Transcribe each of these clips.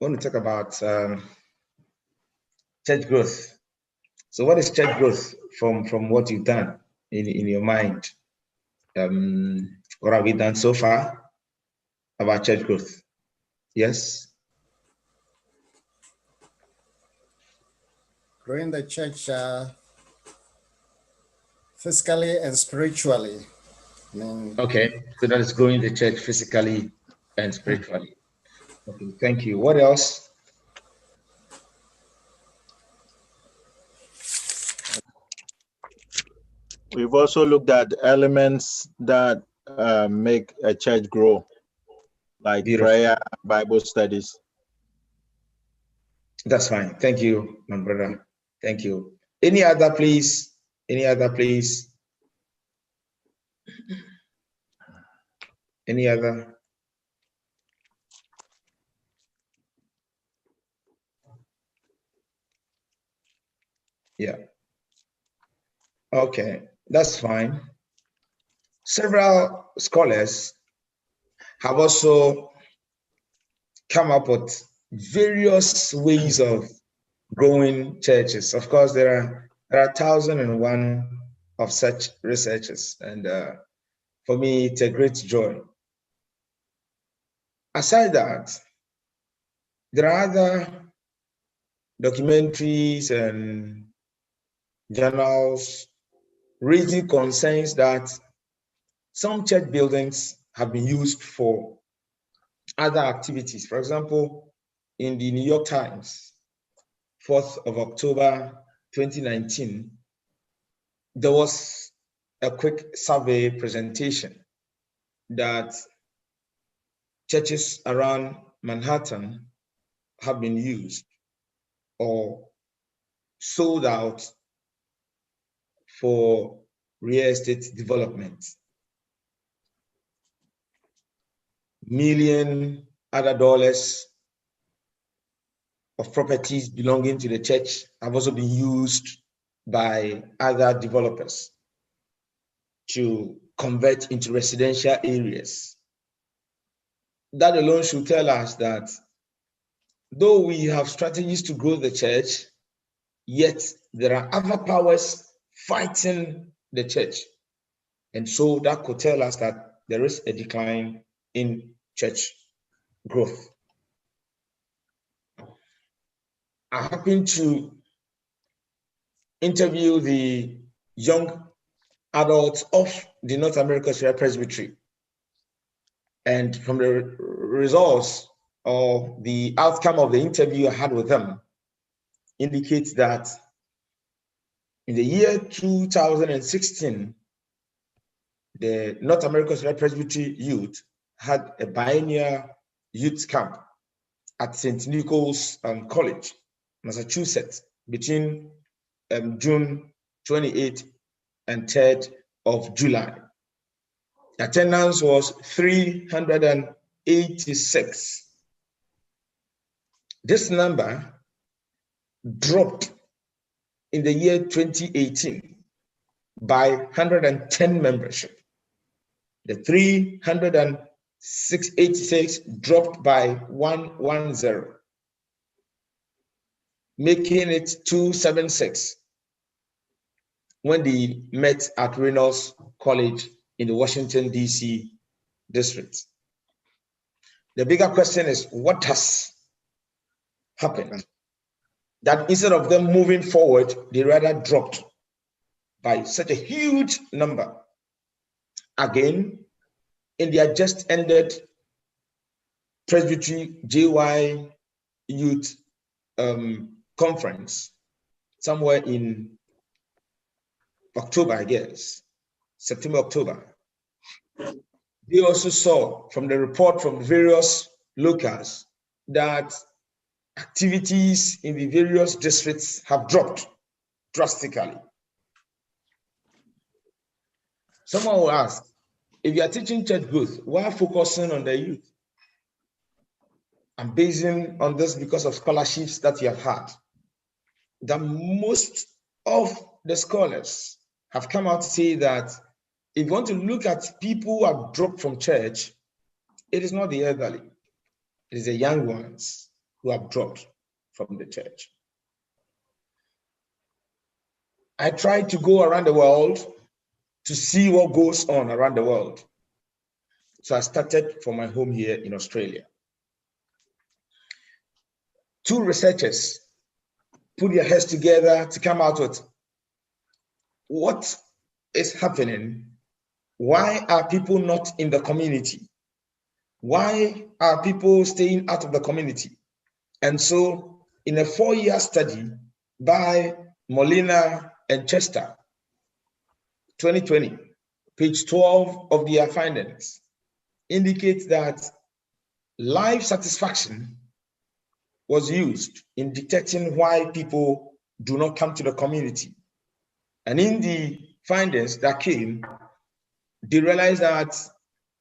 want to talk about church growth. So what is church growth from what you've done in your mind? What have we done so far about church growth? Yes? Growing the church physically and spiritually. Okay, so that is growing the church physically and spiritually. Okay, thank you. What else? We've also looked at elements that make a church grow, like prayer, Bible studies. That's fine. Thank you, my brother. Thank you. Any other, please? Any other, please? Any other? Yeah. Okay, that's fine. Several scholars have also come up with various ways of growing churches. Of course, there are 1,001 of such researches, and for me, it's a great joy. Aside that, there are other documentaries and journals raising concerns that some church buildings have been used for other activities. For example, in the New York Times, 4th of October 2019, there was a quick survey presentation that churches around Manhattan have been used or sold out for real estate development. Million other dollars of properties belonging to the church have also been used by other developers to convert into residential areas. That alone should tell us that though we have strategies to grow the church, yet there are other powers fighting the church. And so that could tell us that there is a decline in church growth. I happened to interview the young adults of the North American Syrian Presbytery. And from the results or the outcome of the interview I had with them indicates that in the year 2016, the North American Syrian Presbytery youth had a biennial youth camp at St. Nicholas College, Massachusetts, between June 28th and 3rd of July. Attendance was 386. This number dropped in the year 2018 by 110 membership. The 386 dropped by 110, making it 276 when they met at Reynolds College in the Washington, D.C. district. The bigger question is, what has happened? That instead of them moving forward, they rather dropped by such a huge number. Again, in their just ended Presbytery JY Youth Conference, somewhere in October, I guess, September, October, they also saw from the report from various locals that activities in the various districts have dropped drastically. Someone will ask, if you are teaching church growth, why focusing on the youth? I'm basing on this because of scholarships that you have had. That most of the scholars have come out to say that if you want to look at people who have dropped from church, it is not the elderly, it is the young ones. who have dropped from the church. I try to go around the world to see what goes on around the world. So I started from my home here in Australia. Two researchers put their heads together to come out with what is happening. Why are people not in the community? Why are people staying out of the community? And so in a 4-year study by Molina and Chester, 2020, page 12 of their findings indicates that life satisfaction was used in detecting why people do not come to the community. And in the findings that came, they realized that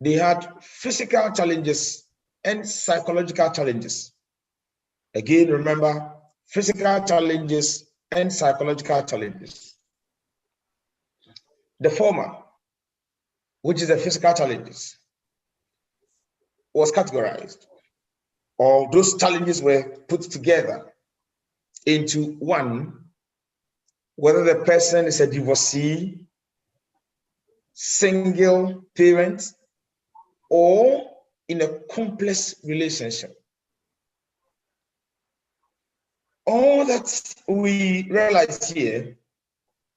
they had physical challenges and psychological challenges. Again, remember, physical challenges and psychological challenges. The former, which is the physical challenges, was categorized, or those challenges were put together into one, whether the person is a divorcee, single parent, or in a complex relationship. All that we realize here,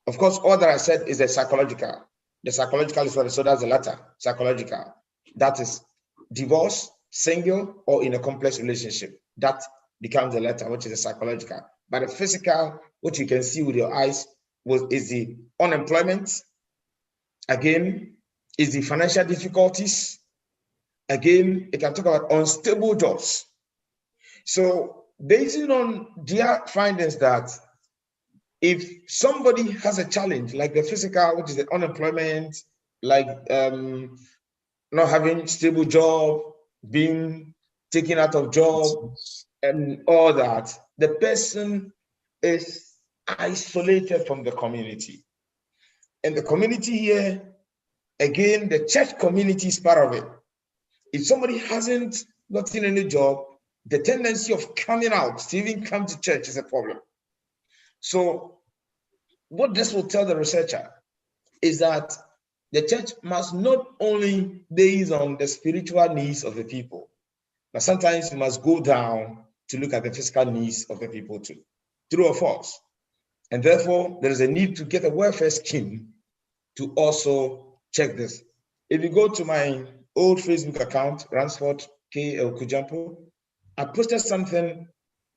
of course, all that I said is the psychological. The psychological is what, so that's the latter, psychological. That is divorce, single, or in a complex relationship. That becomes the latter, which is the psychological. But the physical, which you can see with your eyes, is the unemployment. Again, is the financial difficulties. Again, it can talk about unstable jobs. So based on their findings that if somebody has a challenge like the physical, which is the unemployment, like not having stable job, being taken out of job, and all that, the person is isolated from the community. And the community here, again, the church community is part of it. If somebody hasn't gotten any job, the tendency of coming out to even come to church is a problem. So what this will tell the researcher is that the church must not only base on the spiritual needs of the people, but sometimes you must go down to look at the physical needs of the people too. True or false? And therefore, there is a need to get a welfare scheme to also check this. If you go to my old Facebook account, Ransford K. Awuku-Gyampoh, I posted something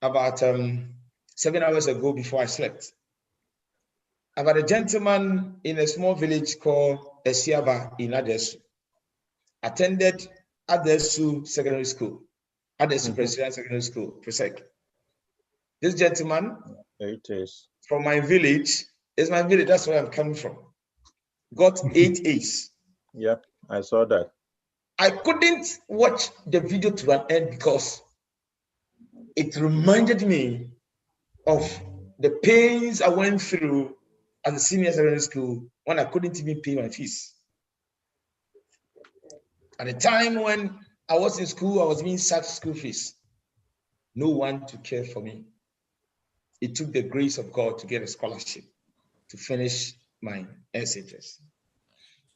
about 7 hours ago before I slept about a gentleman in a small village called Esiaba in Adesu. Attended Adesu Secondary School, Adesu President Secondary School, Presec. This gentleman, it is from my village, is my village, that's where I'm coming from, got 8 A's. Yep, I saw that. I couldn't watch the video to an end because it reminded me of the pains I went through as a senior secondary school when I couldn't even pay my fees. At the time when I was in school, I was being sacked school fees. No one to care for me. It took the grace of God to get a scholarship to finish my SHS.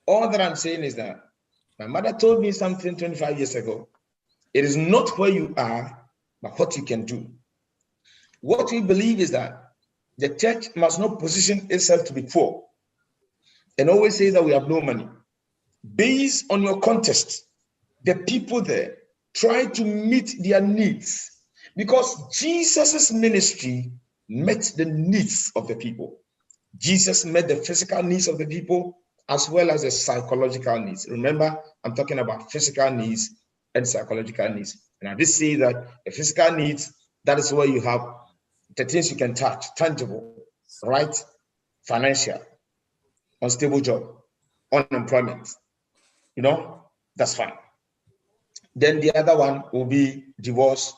All that I'm saying is that my mother told me something 25 years ago. It is not where you are, but what you can do. What we believe is that the church must not position itself to be poor and always say that we have no money. Based on your context, the people there try to meet their needs because Jesus' ministry met the needs of the people. Jesus met the physical needs of the people as well as the psychological needs. Remember, I'm talking about physical needs and psychological needs. And I did say that the physical needs, that is where you have the things you can touch, tangible, right? Financial, unstable job, unemployment, that's fine. Then the other one will be divorce,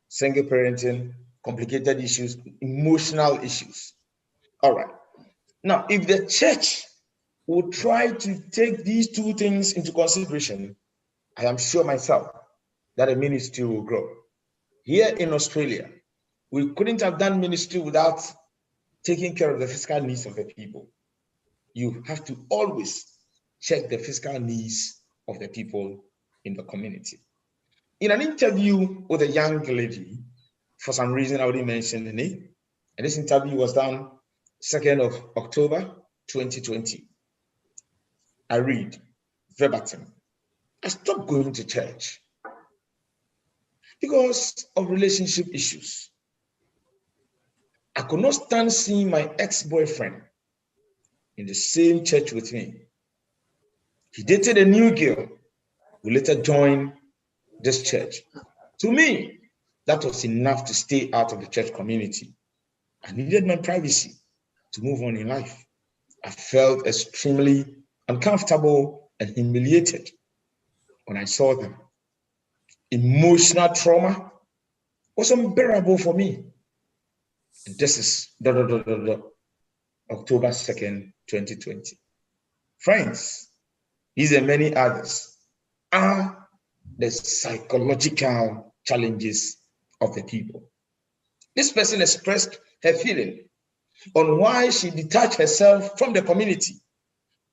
single parenting, complicated issues, emotional issues. All right. Now, if the church will try to take these two things into consideration, I am sure myself that the ministry will grow. here in Australia, we couldn't have done ministry without taking care of the physical needs of the people. You have to always check the physical needs of the people in the community. In an interview with a young lady, for some reason I already mentioned the name, and this interview was done 2nd of October 2020. I read verbatim, I stopped going to church because of relationship issues. I could not stand seeing my ex-boyfriend in the same church with me. He dated a new girl who later joined this church. To me, that was enough to stay out of the church community. I needed my privacy to move on in life. I felt extremely uncomfortable and humiliated when I saw them. Emotional trauma was unbearable for me. And this is October 2nd, 2020. Friends, these and many others are the psychological challenges of the people. This person expressed her feeling on why she detached herself from the community.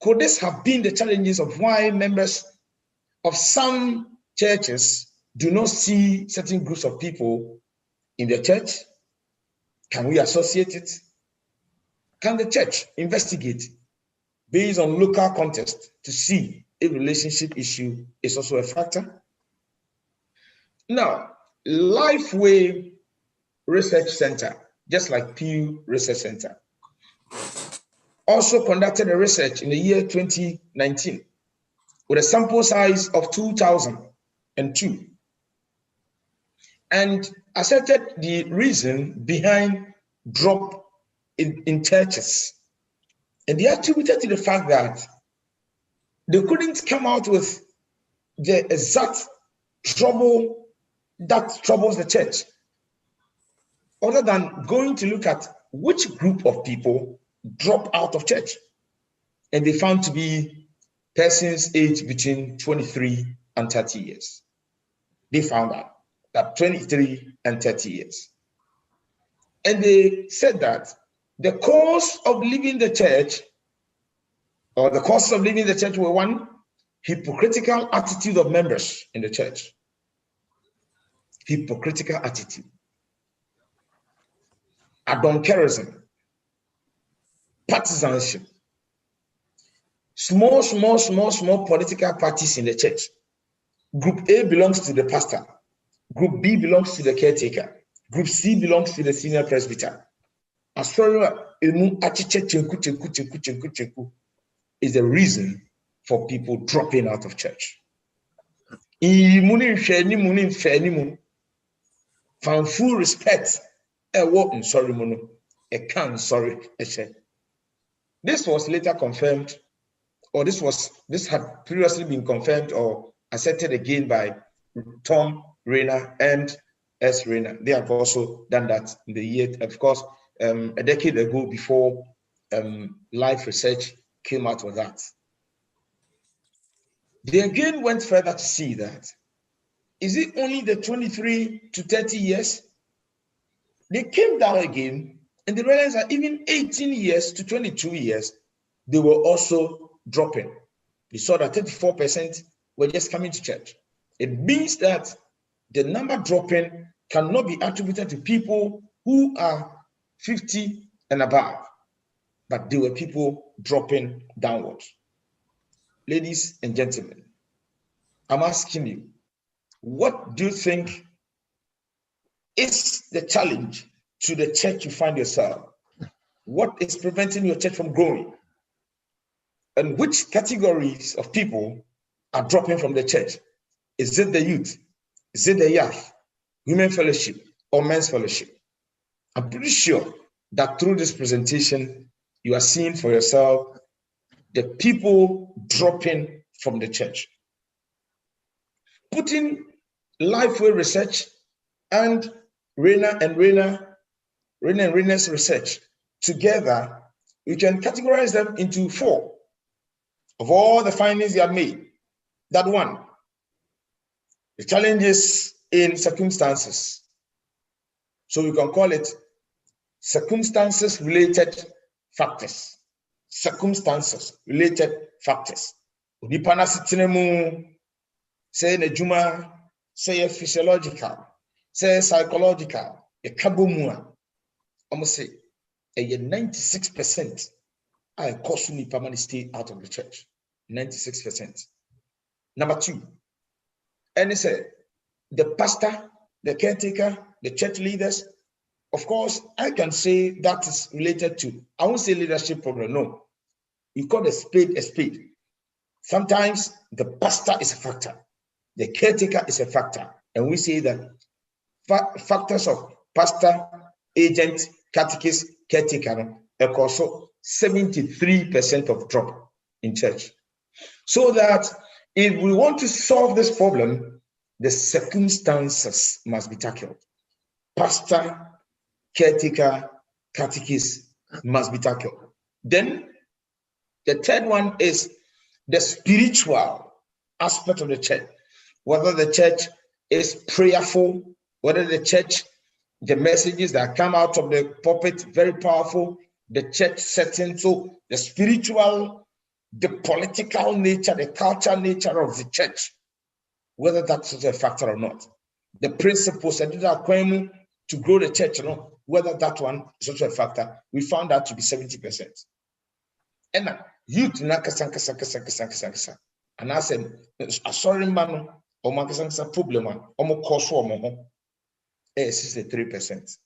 Could this have been the challenges of why members of some churches do not see certain groups of people in the church? Can we associate it? Can the church investigate based on local context to see if relationship issue is also a factor? Now, Lifeway Research Center, just like Pew Research Center, also conducted a research in the year 2019 with a sample size of 2002 and asserted the reason behind drop in churches. And they attributed to the fact that they couldn't come out with the exact trouble that troubles the church, other than going to look at which group of people drop out of church. And they found to be persons aged between 23 and 30 years. They found out that 23 and 30 years. And they said that the cause of leaving the church, or the causes of leaving the church, were one, hypocritical attitude of members in the church. Hypocritical attitude. Adonkerism. Partisanship. Small political parties in the church. Group A belongs to the pastor. Group B belongs to the caretaker. Group C belongs to the senior presbyter. Is the reason for people dropping out of church. Found full respect. This was later confirmed, or this had previously been confirmed or asserted again by Tom Rayner and S. Rayner. They have also done that in the year, of course, a decade ago, before Life Research came out with that. They again went further to see that, is it only the 23 to 30 years? They came down again and they realized that even 18 years to 22 years, they were also dropping. They saw that 34% were just coming to church. It means that the number dropping cannot be attributed to people who are 50 and above, but there were people dropping downwards. Ladies and gentlemen, I'm asking you, what do you think is the challenge to the church you find yourself? What is preventing your church from growing? And which categories of people are dropping from the church? Is it the youth? Is it the young, women fellowship, or men's fellowship? I'm pretty sure that through this presentation, you are seeing for yourself the people dropping from the church. Putting Lifeway Research and Rayner's research together, you can categorize them into 4 of all the findings they have made. That one, the challenges in circumstances So we can call it circumstances related factors. Circumstances related factors. Onipa na sitene mu, say na juma, say physiological, say psychological, a kabomua. Almost say a 96% I cause nipa man stay out of the church. 96%. Number 2, and he said the pastor, the caretaker, the church leaders. Of course, I can say that is related to, I won't say leadership problem, no. You call a spade a spade. Sometimes the pastor is a factor, the caretaker is a factor, and we say that factors of pastor, agent, catechist, caretaker are also 73% of drop in church. So that if we want to solve this problem, the circumstances must be tackled. Pastor, caretaker, catechist must be tackled. Then the third one is the spiritual aspect of the church. Whether the church is prayerful, whether the church, the messages that come out of the pulpit, very powerful, the church setting. So the spiritual, the political nature, the cultural nature of the church, whether that's a factor or not. The principles that are going to grow the church, whether that one is also a factor, we found that to be 70%. And now, youth, and I said, sorry, man, or Makasanka problem, or cost for 63%.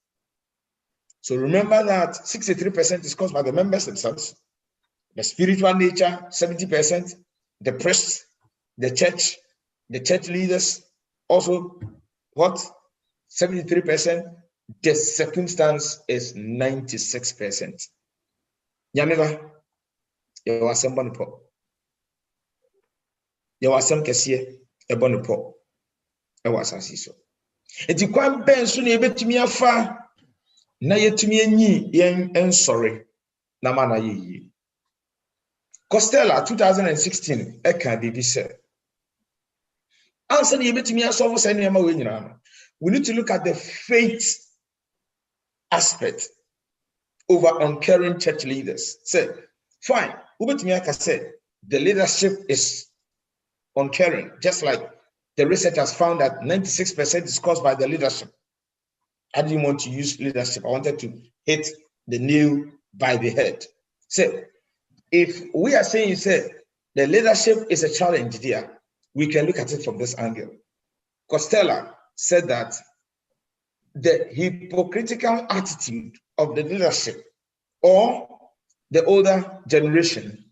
So remember that 63% is caused by the members themselves, the spiritual nature, 70%, the priests, the church leaders, also what? 73%. The circumstance is 96%. Yameva, you are some bonnepo. You are some cassia, a bonnepo. I was as so. It's a quite ben soon a bit to me afar. Na yet me yen and sorry. Namana ye. Costello 2016, Eka BB said. Answer ye bit to me as almost any amount. We need to look at the faith aspect over uncaring church leaders. Say, fine, Ubetimiaka said the leadership is uncaring, just like the research has found that 96% is caused by the leadership. I didn't want to use leadership. I wanted to hit the nail by the head. So, if we are saying, say, the leadership is a challenge there, we can look at it from this angle. Costello said that the hypocritical attitude of the leadership or the older generation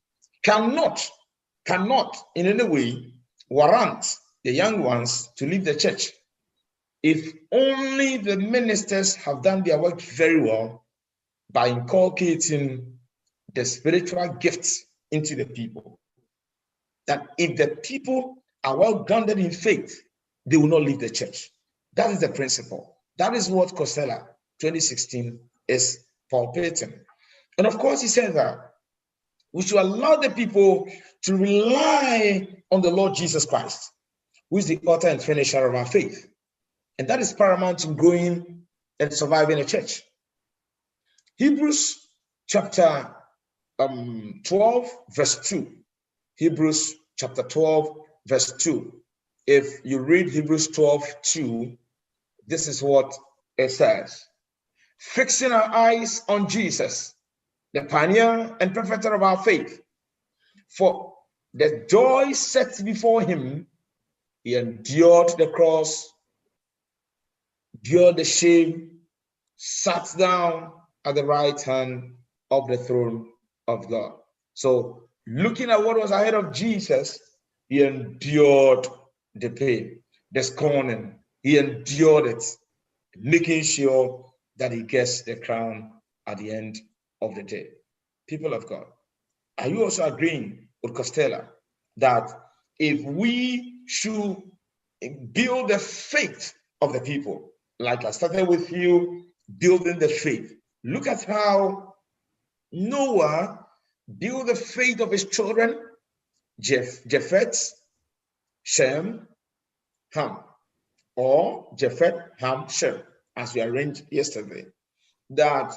cannot in any way warrant the young ones to leave the church. If only the ministers have done their work very well by inculcating the spiritual gifts into the people, that if the people are well grounded in faith, they will not leave the church. That is the principle. That is what Costello 2016 is palpating. And of course, he said that we should allow the people to rely on the Lord Jesus Christ, who is the author and finisher of our faith. And that is paramount in growing and surviving a church. Hebrews chapter 12, verse 2. Hebrews chapter 12, verse 2. If you read Hebrews 12, 2, this is what it says. Fixing our eyes on Jesus, the pioneer and perfecter of our faith. For the joy set before him, he endured the cross, endured the shame, sat down at the right hand of the throne of God. So looking at what was ahead of Jesus, he endured the pain, the scorning. He endured it, making sure that he gets the crown at the end of the day. People of God, are you also agreeing with Costello that if we should build the faith of the people, like I started with you, building the faith, look at how Noah built the faith of his children, Japheth, Shem, Ham, or Japheth, Ham, Shem. as we arranged yesterday, that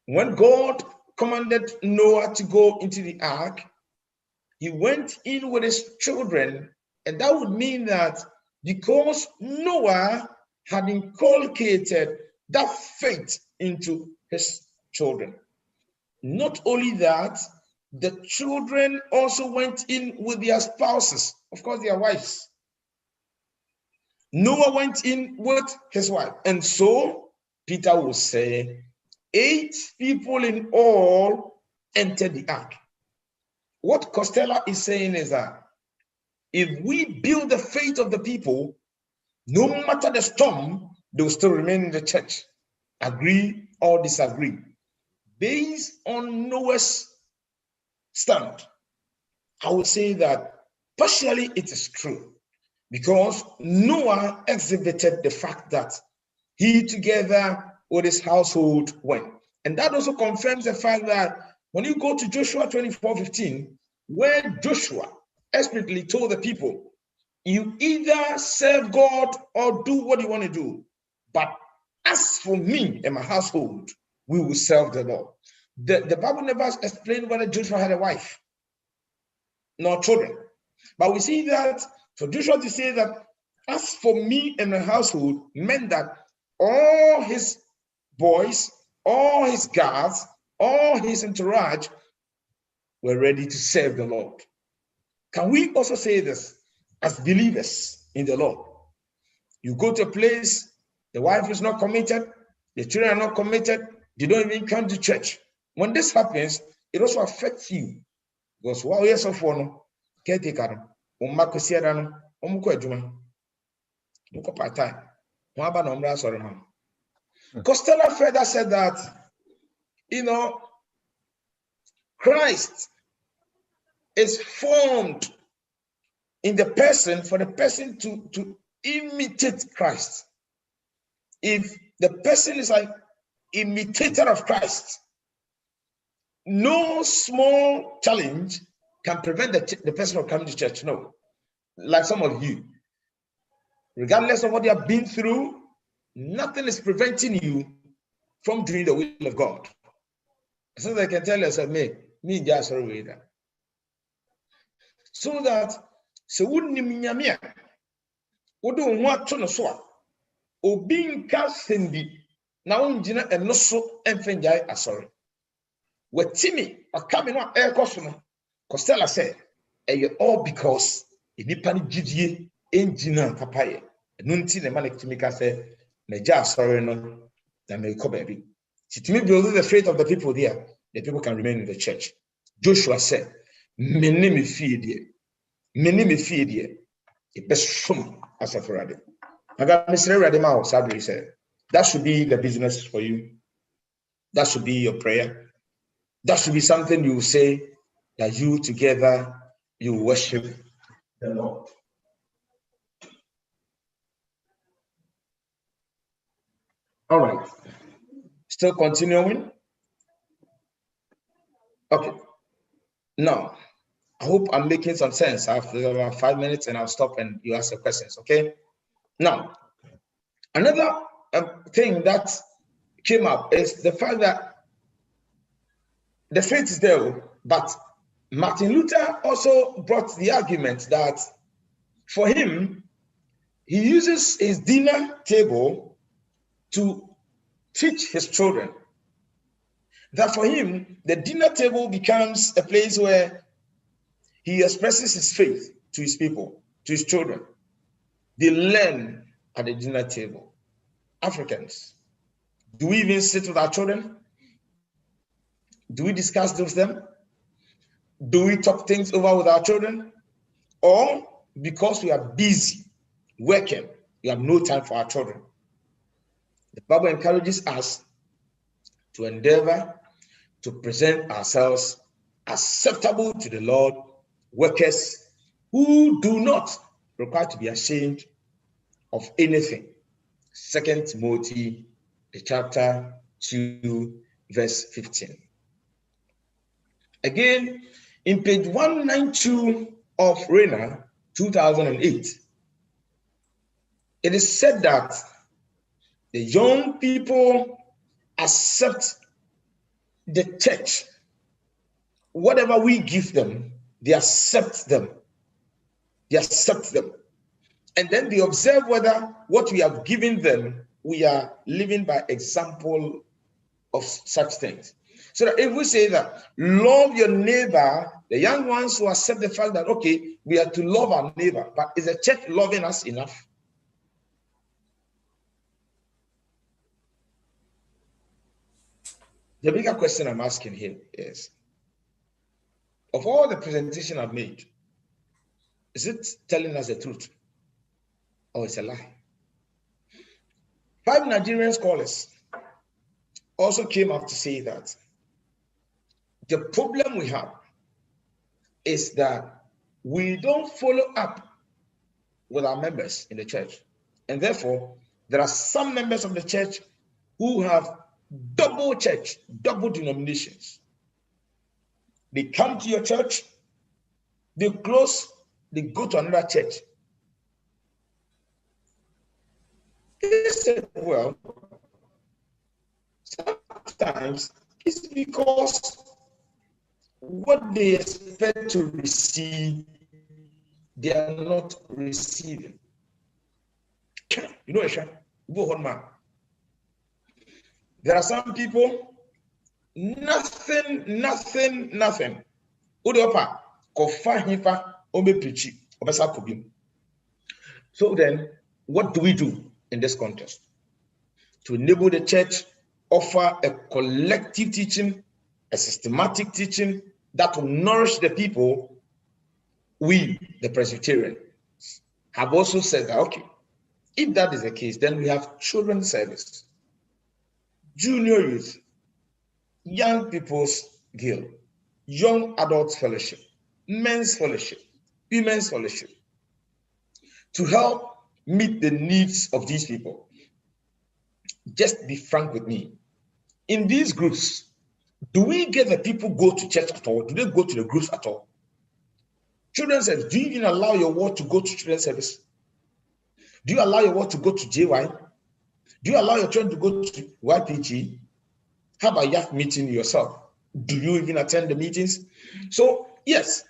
when God commanded Noah to go into the ark, he went in with his children, and that would mean that because Noah had inculcated that faith into his children. Not only that, the children also went in with their spouses, of course, their wives. Noah went in with his wife, and so Peter will say 8 people in all entered the ark. What Costello is saying is that if we build the faith of the people, no matter the storm, they will still remain in the church, agree or disagree. Based on Noah's stand, I would say that partially it is true, because Noah exhibited the fact that he together with his household went. And that also confirms the fact that when you go to Joshua 24:15, where Joshua explicitly told the people, you either serve God or do what you want to do. But as for me and my household, we will serve the Lord. The Bible never explained whether Joshua had a wife nor children. But we see that for Joshua to say that as for me and my household meant that all his boys, all his guards, all his entourage were ready to serve the Lord. Can we also say this as believers in the Lord? You go to a place, the wife is not committed, the children are not committed, they don't even come to church. When this happens, it also affects you. Because while you're so for caretaker, Costello further said that, Christ is formed in the person for the person to imitate Christ. If the person is an imitator of Christ, no small challenge can prevent the person from coming to church. No. Like some of you, regardless of what you have been through, nothing is preventing you from doing the will of God. So they can tell yourself, me just sorry that. So that so wouldn't minyamia would want to know so or being casting now unjina and no so enfenjai sorry. With Timmy or coming on air costume, Costello said, all because if you panic GDA engineer papaya, nunti the manic to make us say, Naja sorry no, that may come baby. See, to me, building the faith of the people there, the people can remain in the church. Joshua said, many me feed ye, many me feed ye, a best shum as a Friday. I got Mr. Radimao, Sabri said, that should be the business for you. That should be your prayer. That should be something you say that you together, you worship the Lord. All right. Still continuing. Okay. Now, I hope I'm making some sense. I have about 5 minutes and I'll stop and you ask the questions, okay? Now, another thing that came up is the fact that the faith is there, but Martin Luther also brought the argument that for him, he uses his dinner table to teach his children. That for him, the dinner table becomes a place where he expresses his faith to his people, to his children. They learn at the dinner table. Africans, do we even sit with our children? Do we discuss with them? Do we talk things over with our children? Or because we are busy working, we have no time for our children? The Bible encourages us to endeavor to present ourselves acceptable to the Lord, workers who do not require to be ashamed of anything. 2 Timothy chapter 2, verse 15. Again, in page 192 of RENA 2008, it is said that The young people accept the church. Whatever we give them, they accept them. They accept them. And then they observe whether what we have given them, we are living by example of such things. So that if we say that love your neighbor, the young ones who accept the fact that, okay, we are to love our neighbor, but is the church loving us enough? The bigger question I'm asking here is, of all the presentation I've made, is it telling us the truth or it's a lie? 5 Nigerian scholars also came up to say that the problem we have is that we don't follow up with our members in the church. And therefore, there are some members of the church who have double church, double denominations. They come to your church, they close, they go to another church. They said, well, sometimes it's because what they expect to receive, they are not receiving. You know, go on, man. There are some people, nothing. So then, what do we do in this context? To enable the church offer a collective teaching, a systematic teaching that will nourish the people. We, the Presbyterians, have also said that, okay, if that is the case, then we have children's service, junior youth, young people's guild, young adults fellowship, men's fellowship, women's fellowship, to help meet the needs of these people. Just be frank with me. In these groups, do we get the people go to church at all? Do they go to the groups at all? Children's service, do you even allow your ward to go to children's service? Do you allow your ward to go to JY? Do you allow your children to go to YPG? How about YAF meeting yourself? Do you even attend the meetings? So, yes,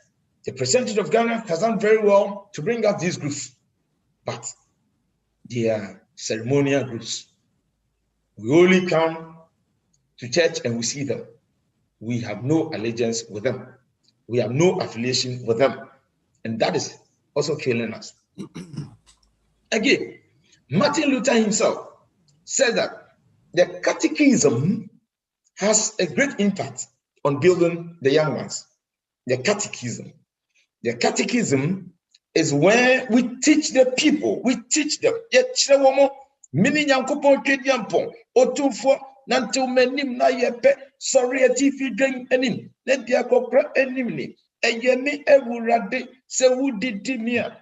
the President of Ghana has done very well to bring out these groups, but they are ceremonial groups. We only come to church and we see them. We have no allegiance with them. We have no affiliation with them. And that is also killing us. Again, Martin Luther himself said that the catechism has a great impact on building the young ones. The catechism. The catechism is where we teach the people, we teach them. Mini Nyankopon Awuku-Gyampoh, Otufo, Nantil Menim na yepe, sorry a TV drink enim, let the Akopra enimni, a yemi Ewurade, se wudi dimia,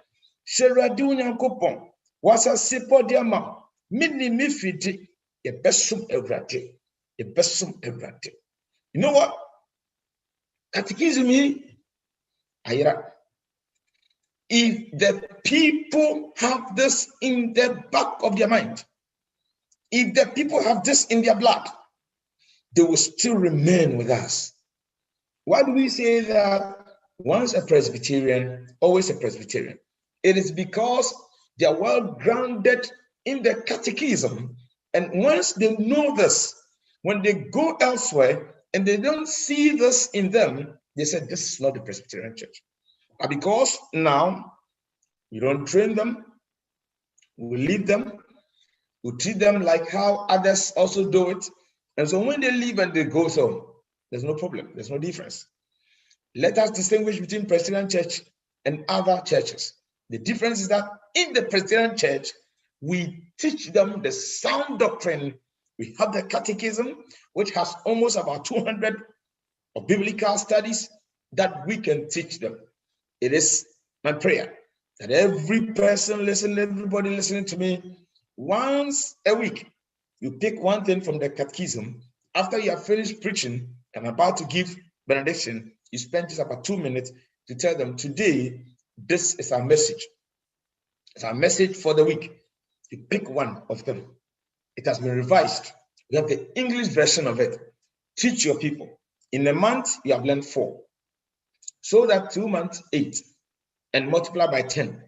Sheradu Nyankopon, was a sipodiama, Mini Mifiti, a besum Ewurade, a besum Ewurade. You know what? Catechism, Ayra. If the people have this in the back of their mind, if the people have this in their blood, they will still remain with us. Why do we say that once a Presbyterian, always a Presbyterian? It is because they are well grounded in the catechism. And once they know this, when they go elsewhere and they don't see this in them, they say, this is not the Presbyterian church. But because now you don't train them, we leave them, we treat them like how others also do it. And so when they leave and they go, so there's no problem, there's no difference. Let us distinguish between Presbyterian church and other churches. The difference is that in the Presbyterian church, we teach them the sound doctrine. We have the catechism, which has almost about 200 of biblical studies that we can teach them. It is my prayer that every person listening, everybody listening to me, once a week, you pick one thing from the catechism. After you have finished preaching and about to give benediction, you spend just about 2 minutes to tell them, today, this is our message. It's our message for the week. You pick one of them. It has been revised. We have the English version of it. Teach your people. In a month, you have learned 4. So that 2 months, 8. And multiply by 10.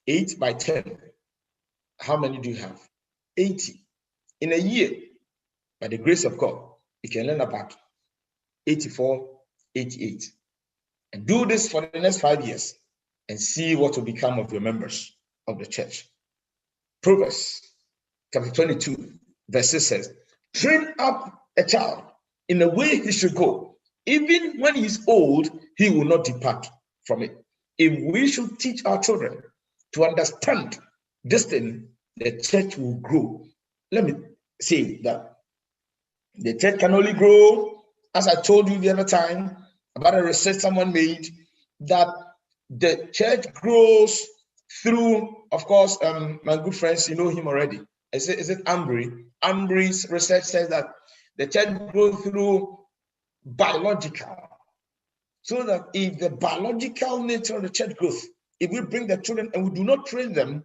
8 by 10. How many do you have? 80. In a year, by the grace of God, you can learn about 84, 88. And do this for the next 5 years and see what will become of your members of the church. Proverbs chapter 22, verse 6 says, train up a child in the way he should go. Even when he is old, he will not depart from it. If we should teach our children to understand this thing, the church will grow. Let me say that the church can only grow, as I told you the other time about a research someone made, that the church grows through, of course, my good friends, you know him already. Is it Ambry? Ambry's research says that the church grows through biological. So that if the biological nature of the church grows, if we bring the children and we do not train them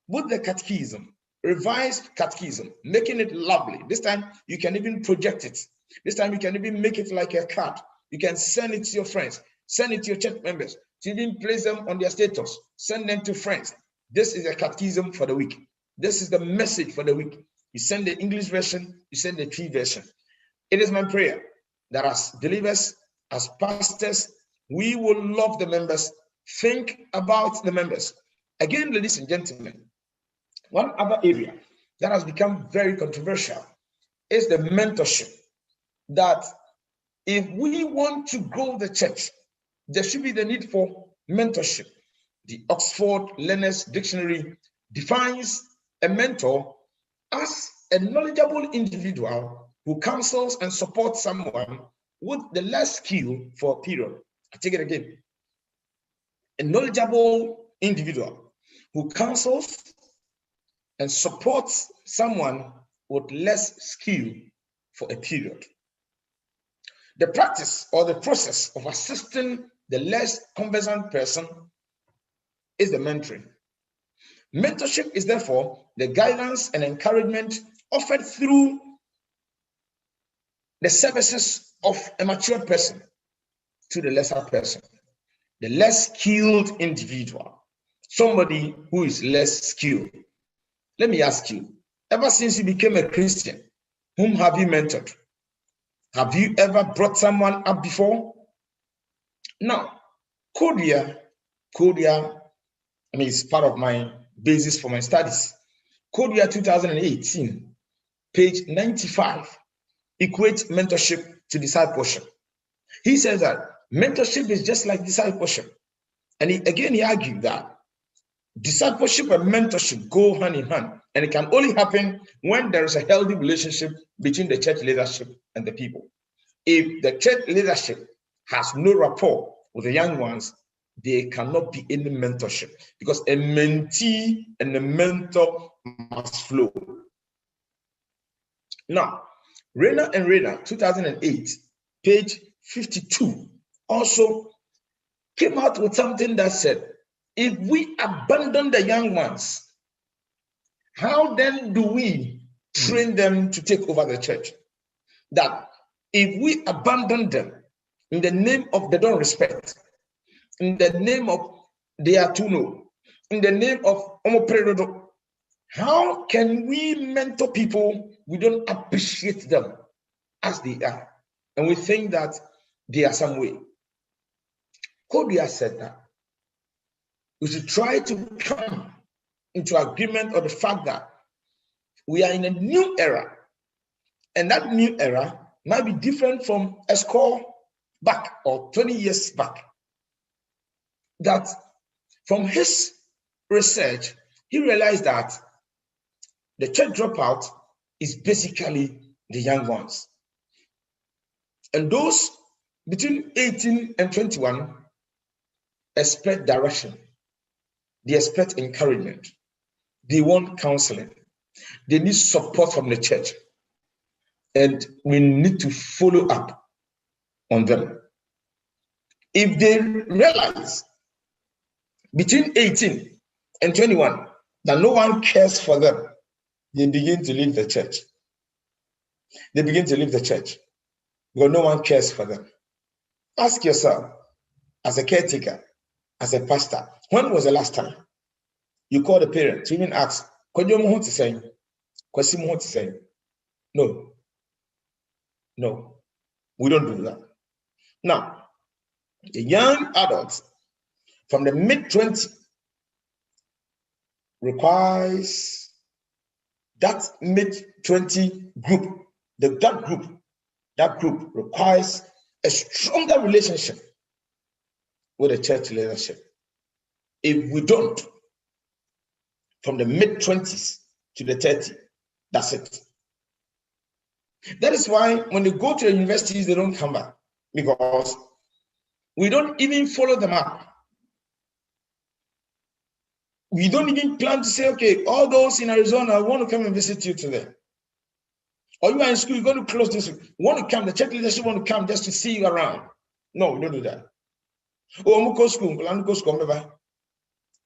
with the catechism, revised catechism, making it lovely. This time you can even project it. This time you can even make it like a card. You can send it to your friends, send it to your church members, to even place them on their status, send them to friends. This is a catechism for the week. This is the message for the week. You send the English version, you send the Tree version. It is my prayer that as believers, as pastors, we will love the members, think about the members. Again, ladies and gentlemen, one other area that has become very controversial is the mentorship. That if we want to grow the church, there should be the need for mentorship. The Oxford Learner's Dictionary defines a mentor as a knowledgeable individual who counsels and supports someone with the less skill for a period. I take it again. A knowledgeable individual who counsels and supports someone with less skill for a period. The practice or the process of assisting the less conversant person is the mentoring. Mentorship is therefore the guidance and encouragement offered through the services of a mature person to the lesser person, the less skilled individual, somebody who is less skilled. Let me ask you, ever since you became a Christian, whom have you mentored? Have you ever brought someone up before? Now, Kodia, I mean, it's part of my basis for my studies. Kodia 2018, page 95, equates mentorship to discipleship. He says that mentorship is just like discipleship. And he argued that discipleship and mentorship go hand in hand, and it can only happen when there is a healthy relationship between the church leadership and the people. If the church leadership has no rapport with the young ones, there cannot be any mentorship, because a mentee and a mentor must flow. Now, Rayner and Rayner, 2008, page 52, also came out with something that said, if we abandon the young ones, how then do we train them to take over the church? That if we abandon them in the name of they don't respect, in the name of they are too low, in the name of omopredodo, how can we mentor people we don't appreciate them as they are, and we think that they are some way? Kodia said that we should try to come into agreement on the fact that we are in a new era, and that new era might be different from a score back or 20 years back. That from his research, he realized that the church dropout is basically the young ones. And those between 18 and 21 expect direction. They expect encouragement. They want counseling. They need support from the church. And we need to follow up on them. If they realize between 18 and 21 that no one cares for them, they begin to leave the church. They begin to leave the church because no one cares for them. Ask yourself, as a caretaker, as a pastor, when was the last time you called a parent to even ask, no, we don't do that. Now, the young adults from the mid-20s requires that mid-20 group, that group requires a stronger relationship with the church leadership. If we don't, from the mid-20s to the 30s, that's it. That is why when they go to the universities, they don't come back, because we don't even follow them up. We don't even plan to say, okay, all those in Arizona, I want to come and visit you today. Or you are in school, you're going to close this week. You want to come, the church leadership want to come just to see you around. No, we don't do that. Oh, I'm going to school.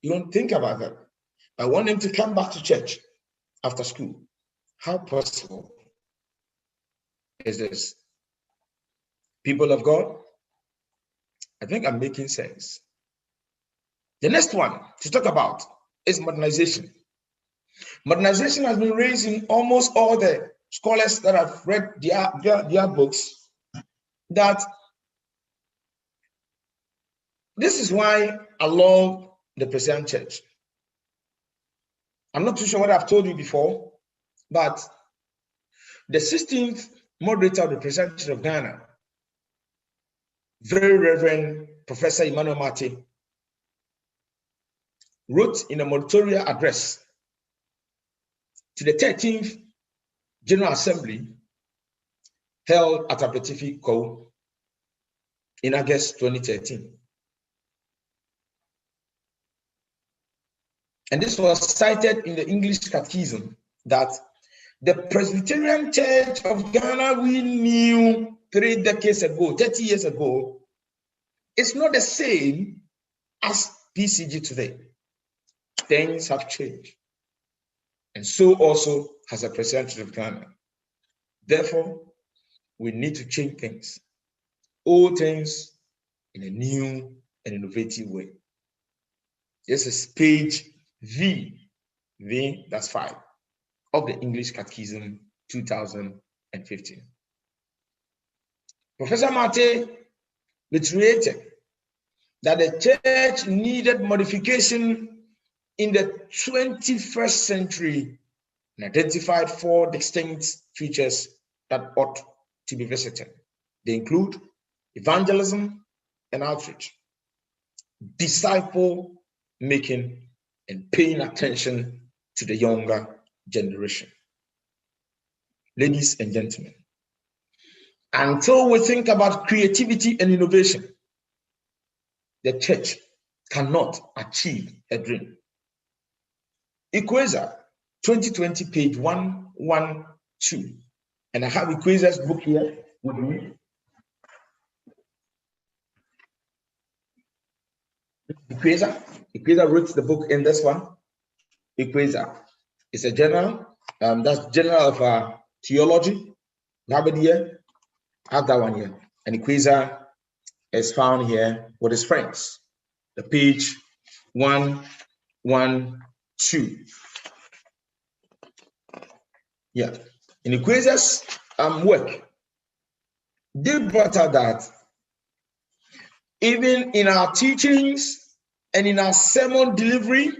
You don't think about that. I want them to come back to church after school. How possible is this? People of God, I think I'm making sense. The next one to talk about is modernization. Modernization has been raised in almost all the scholars that have read their books, that this is why I love the Presbyterian Church. I'm not too sure what I've told you before, but the 16th moderator of the Presbyterian Church of Ghana, very Reverend Professor Emmanuel Mate, wrote in a moratoria address to the 13th General Assembly held at Apetifi Co in August 2013. And this was cited in the English Catechism that the Presbyterian Church of Ghana we knew 3 decades ago, 30 years ago, is not the same as PCG today. Things have changed. And so also has the Presbyterian Church of Ghana. Therefore, we need to change things, old things in a new and innovative way. This is page V, that's 5, of the English Catechism 2015. Professor Mate reiterated that the church needed modification in the 21st century and identified 4 distinct features that ought to be visited. They include evangelism and outreach, disciple making, and paying attention to the younger generation. Ladies and gentlemen, until we think about creativity and innovation, the church cannot achieve a dream. Equator 2020, page 112. And I have Equator's book here with me. Equator wrote the book in this one. Equator is a journal, that's Journal of Theology. You have it here. I have that one here. And Equator is found here with his friends. The page 112. Yeah. In Equator's work, they brought out that even in our teachings and in our sermon delivery,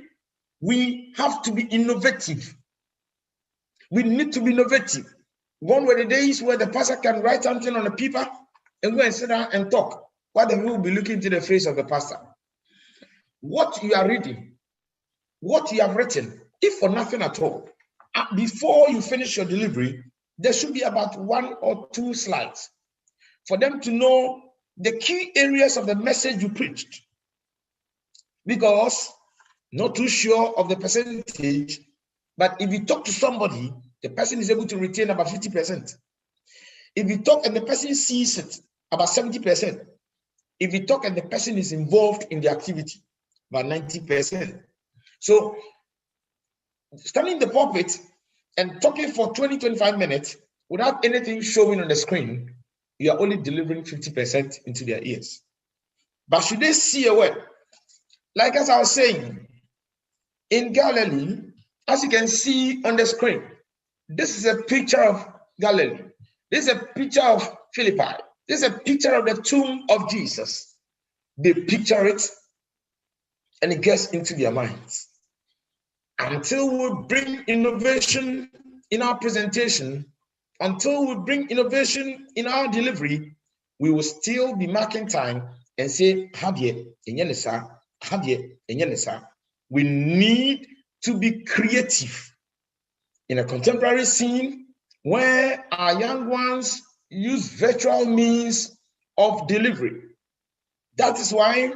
we have to be innovative. We need to be innovative. One were the days where the pastor can write something on a paper and go and sit down and talk, while the people will be looking to the face of the pastor. What you are reading, what you have written, if for nothing at all, before you finish your delivery, there should be about 1 or 2 slides for them to know the key areas of the message you preached. Because not too sure of the percentage, but if you talk to somebody, the person is able to retain about 50%. If you talk and the person sees it, about 70%. If you talk and the person is involved in the activity, about 90%. So, standing in the pulpit and talking for 20-25 minutes without anything showing on the screen, you are only delivering 50% into their ears. But should they see a word, like as I was saying, in Galilee, as you can see on the screen, this is a picture of Galilee. This is a picture of Philippi. This is a picture of the tomb of Jesus. They picture it and it gets into their minds. Until we bring innovation in our presentation, until we bring innovation in our delivery, we will still be marking time and say, we need to be creative in a contemporary scene where our young ones use virtual means of delivery. That is why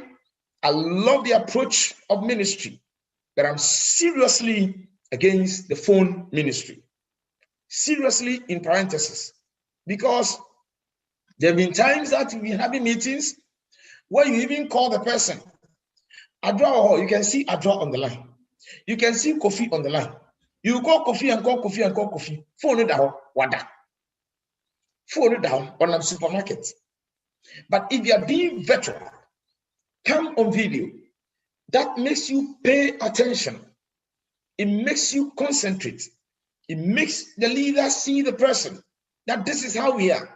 I love the approach of ministry, but I'm seriously against the phone ministry. Seriously, in parentheses, because there have been times that we've been having meetings where you even call the person. You can see Adra on the line. You can see Kofi on the line. You call Kofi and call Kofi and call Kofi. Phone it down, wada. Phone it down on a supermarket. But if you are being virtual, come on video. That makes you pay attention. It makes you concentrate. It makes the leader see the person, that this is how we are.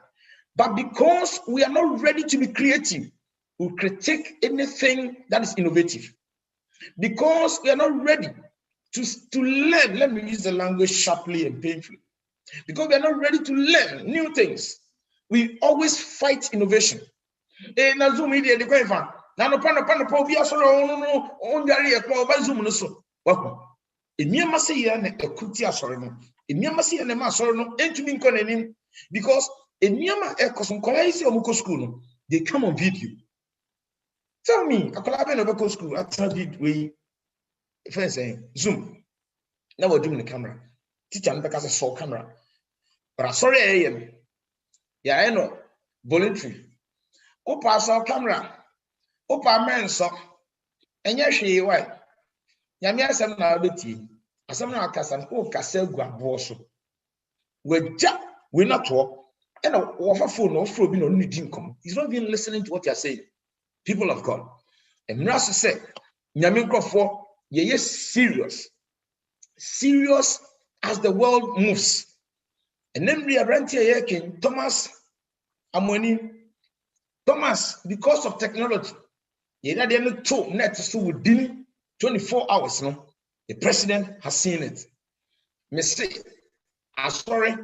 But because we are not ready to be creative, we critique anything that is innovative. Because we are not ready to learn, let me use the language sharply and painfully. Because we are not ready to learn new things, we always fight innovation. Because they come on video. Tell me, I could have been over school. I tell you, we first saying Zoom. Now we're doing the camera. Teacher, because I saw camera. But I'm sorry, I am. Yeah, I know. Voluntary. Opa saw camera. Opa man saw. And yes, she why. Yamia some now betty. As some now Cassan, oh, Cassel Guaboso. We're not talk. And a phone or throw being on income. He's not even listening to what you're saying. People of God. And Rasa said, Nyaminkrofo, yes, serious. Serious as the world moves. And then we are renting a Thomas Amoni. Thomas, because of technology, you know, they two net so within 24 hours. No, the president has seen it. Me say, I'm sorry,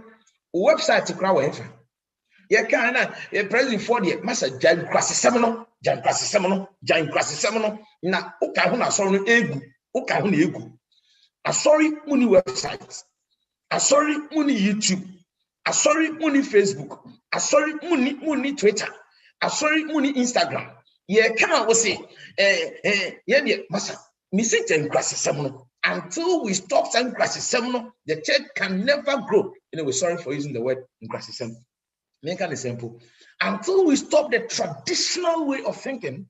website to crowd whatever. You can't, a president for the master Jan Crassi Seminole. Jan Crassi Seminole. Na Okahuna sorry egu. Okahuna egu. I sorry muni websites. I sorry muni YouTube. I sorry muni Facebook. I sorry muni Twitter. I sorry muni Instagram. Yeah, can't say yeah, massa. Missing Jan Crassi Seminole. Until we stop saying Crassi Seminole, the church can never grow. Anyway, sorry for using the word Crassi Seminole. Make it simple. Until we stop the traditional way of thinking,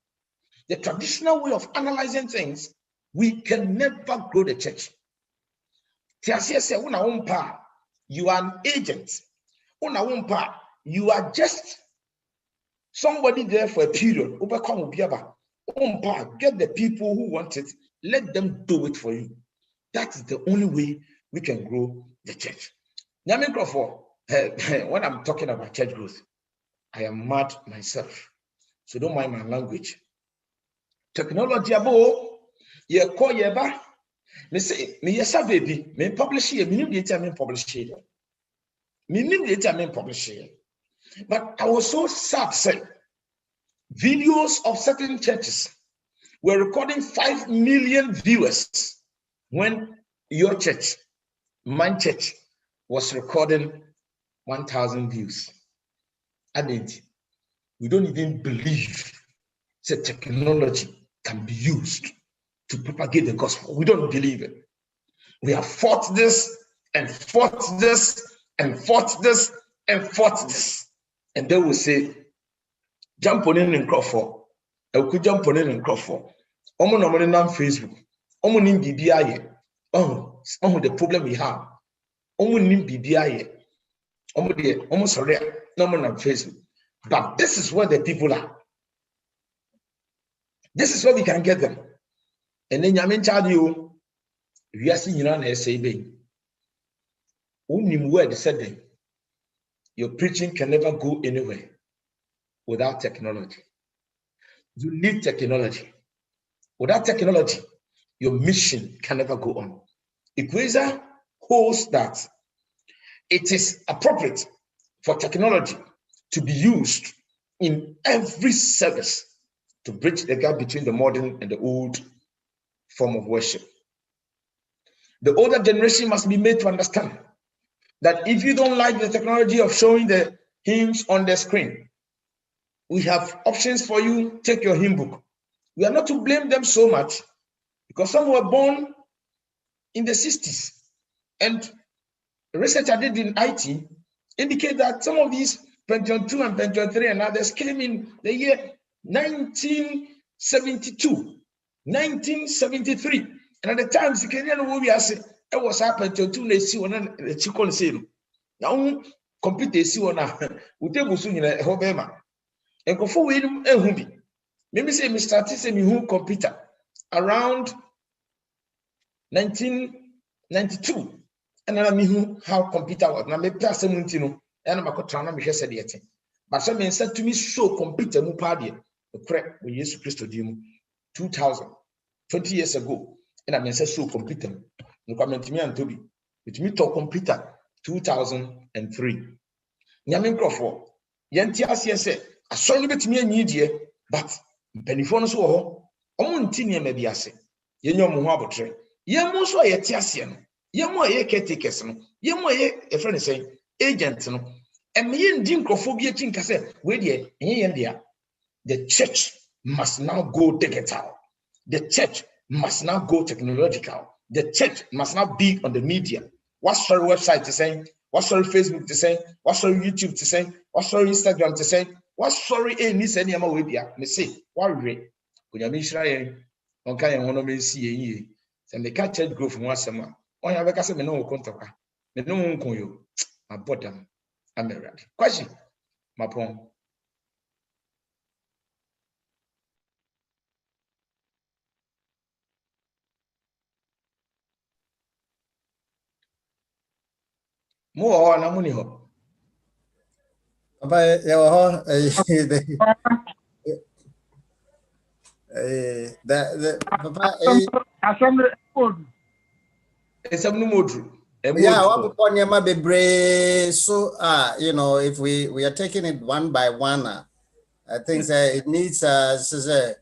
the traditional way of analyzing things, we can never grow the church. You are an agent. You are just somebody there for a period. Get the people who want it. Let them do it for you. That is the only way we can grow the church. When I'm talking about church growth, I am mad myself. So don't mind my language. Technology abo, ye call ye ba. Me say, me yes baby, me publish here, me need data, me publish here. Me need data, me publish here. But I was so sad, say, videos of certain churches were recording 5 million viewers when your church, my church, was recording 1,000 views. I mean, we don't even believe that technology can be used to propagate the gospel. We don't believe it. We have fought this and fought this and fought this and fought this. And then we say, jump on in Crawford. I could jump on in Crawford. On Facebook. On BBI. Oh, the problem we have. nim bibia ye. Almost sorry, no more on Facebook. But this is where the people are. This is where we can get them. And then Yamin tell you, we are seeing an essay being. Unim word said your preaching can never go anywhere without technology. You need technology. Without technology, your mission can never go on. Equator holds that it is appropriate for technology to be used in every service to bridge the gap between the modern and the old form of worship. The older generation must be made to understand that if you don't like the technology of showing the hymns on the screen, we have options for you. Take your hymn book. We are not to blame them so much because some were born in the 60s. And research I did in IT indicate that some of these Pentium 2 and Pentium 3 and others came in the year 1972, 1973. And at the time, the Kenyan movie I said, it was happened to 2 days on the chicken sale. Now, computer see on a Utebu soon in a Hobema. And go for him a hubby. Maybe say, Mr. Tissem, who computer around 1992. And I mean how computer was. Now, maybe that's a muntino, and I'm a cotrana, which said yet. But some men said to me, show computer mupadi, the correct with Jesus Christ 2000, 20 years ago. And I mean, said show computer. No comment to me and Toby. With me talk computer 2003. Yamin Crawford, Yantias, yes, I saw you bet me a need ye, but Pennyphone so, Omuntinia may be a say. Yenyo Muhabotre. Yamoso a Tiasian. Yemo ye caretakers no, yemo ye a friend saying agents no, and me in dinkophobia think I said, wait ye, India. The church must now go digital. The church must now go technological. The church must now be on the media. What's your website to say? What's your Facebook to say? What's your YouTube to say? What's your Instagram to say? What's sorry any any ama webia? Me say, what rate? When you miss Ryan, on kind of one of me see ye. And the church grow from once a month. On your vacation, me no contact. Me no one con you. My bottom. I'm a rat. Question. My pong. More on a money hop. Papa, Papa, it's a new true. Yeah, so you know, if we are taking it one by one, I think it needs a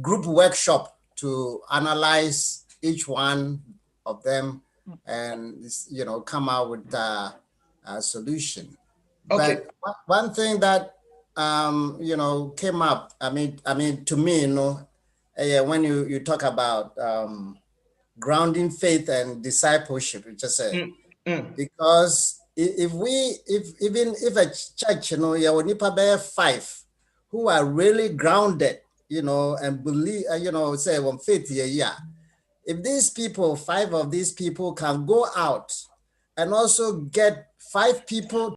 group workshop to analyze each one of them and you know come out with a solution. Okay. But one thing that you know came up, I mean to me, you know, when you talk about grounding faith and discipleship, it's just because if a church, you know, you nipa bear 5 who are really grounded, you know, and believe, you know, say on faith, yeah. If these people, 5 of these people can go out and also get 5 people